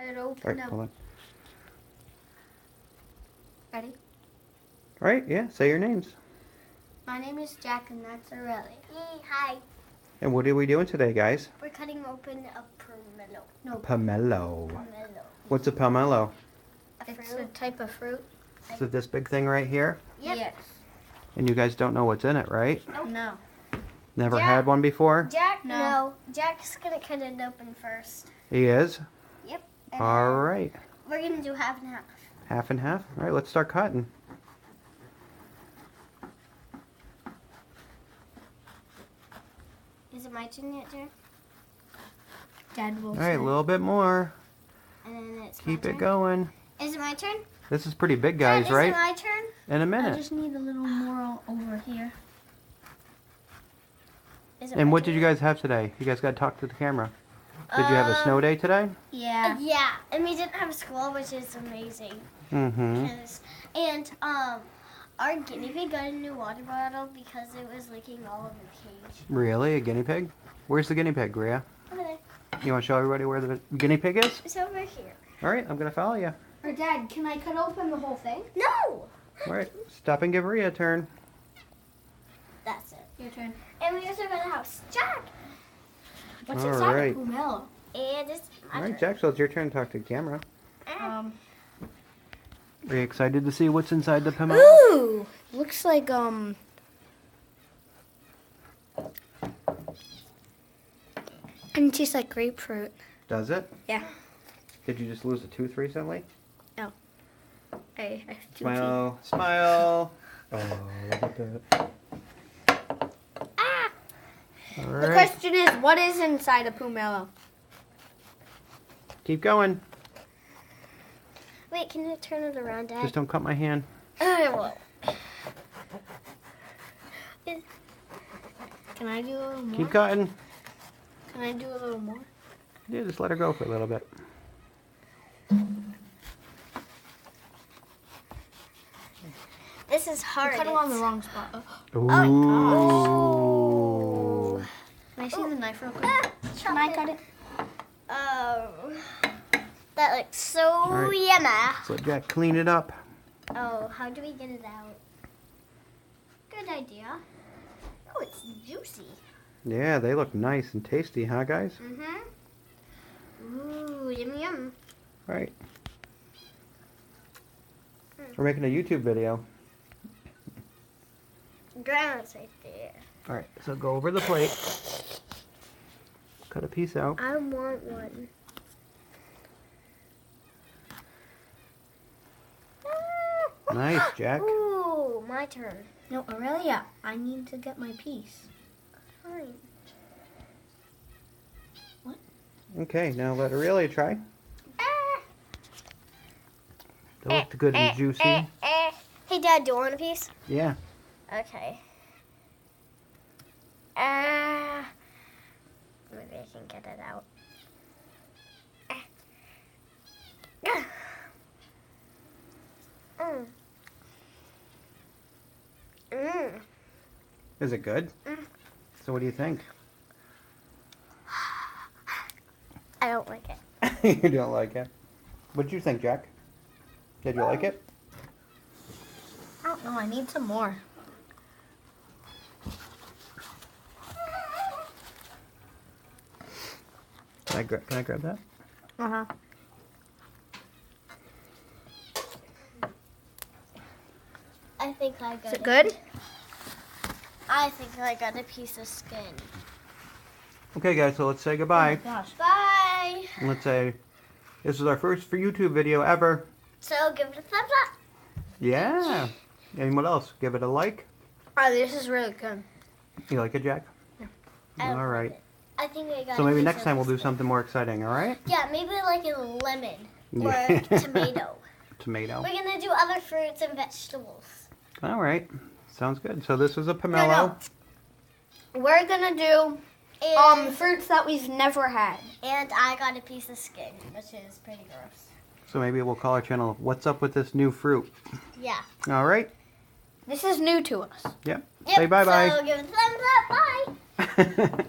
It All opened right, up. hold on. Ready? All right, yeah, say your names. My name is Jack, and that's Aurelia. Hi. And what are we doing today, guys? We're cutting open a pomelo. No, Pomelo. Pomelo. What's a pomelo? A it's fruit. a type of fruit. Is it this big thing right here? Yep. Yes. And you guys don't know what's in it, right? No. Never Yeah. had one before? Jack, No. no. Jack's gonna cut it open first. He is? Yep. And All then right. We're gonna do half and half. Half and half? All right, let's start cutting. Is it my turn yet, Jack? Dad will All right, say. a little bit more. And then it's Keep my it turn. going. Is it my turn? This is pretty big, Dad, guys, right? Is it my turn? In a I minute. just need a little more over here. Is it And my what turn did you yet? guys have today? You guys got to talk to the camera. Did you have a snow day today? Yeah. Yeah, and we didn't have school, which is amazing. Mm-hmm. And our guinea pig got a new water bottle because it was licking all over the cage. Really? A guinea pig? Where's the guinea pig, Rhea? Over there. You want to show everybody where the guinea pig is? It's over here. All right, I'm going to follow you. Or Dad, can I cut open the whole thing? No! All right, stop and give Rhea a turn. That's it. Your turn. And we also got a house. Jack! What's All inside right. the pomelo? And it's my All right, turn. Jack, so it's your turn to talk to the camera. Ah. Are you excited to see what's inside the pomelo? Ooh! Looks like and it tastes like grapefruit. Does it? Yeah. Did you just lose a tooth recently? I have 2 teeth. Smile, smile. Oh, look at that. Ah! All The right, question is, what is inside a pomelo? keep going. Wait, can you turn it around, Dad? Just don't cut my hand. I will. Can I do a little more? Keep cutting. Can I do a little more? Yeah, just let her go for a little bit. This is hard. Cut it on the wrong spot. Ooh. Oh. Can I see the knife real quick? Ah, Can I cut it? Oh. That looks so right. yummy. Let's let Jack clean it up. Oh, how do we get it out? Good idea. Oh, it's juicy. Yeah, they look nice and tasty, huh, guys? Mm-hmm. Ooh, yum yum. All right. We're making a YouTube video. Grandma's right there. All right, so go over the plate. Cut a piece out. I want one. Nice, Jack. Ooh, my turn. No, Aurelia, I need to get my piece. Fine. Okay, now let Aurelia try. Ah. They look good and juicy. Hey, Dad, do you want a piece? Yeah. Okay. Maybe I can get it out. Is it good? So what do you think? I don't like it. You don't like it? What did you think, Jack? Did you like it? I don't know, I need some more. Can I grab that? Uh-huh. I think I got Is it good? I think I got a piece of skin. Okay, guys, so let's say goodbye. Gosh. Bye. And let's say this is our first for YouTube video ever. So give it a thumbs up. Yeah. And what else? Give it a like. Oh, this is really good. You like it, Jack? I All like right. it. I think I got So a maybe piece next of time we'll do skin. something more exciting, all right? Yeah, maybe like a lemon or Yeah. tomato. Tomato. We're gonna do other fruits and vegetables. All right. Sounds good. So this was a pomelo. We're gonna do And, fruits that we've never had. and I got a piece of skin, which is pretty gross. So maybe we'll call our channel What's Up With This New Fruit. Yeah. All right. This is new to us. Yep. Yep, Say bye-bye. So give it a thumbs up. Bye.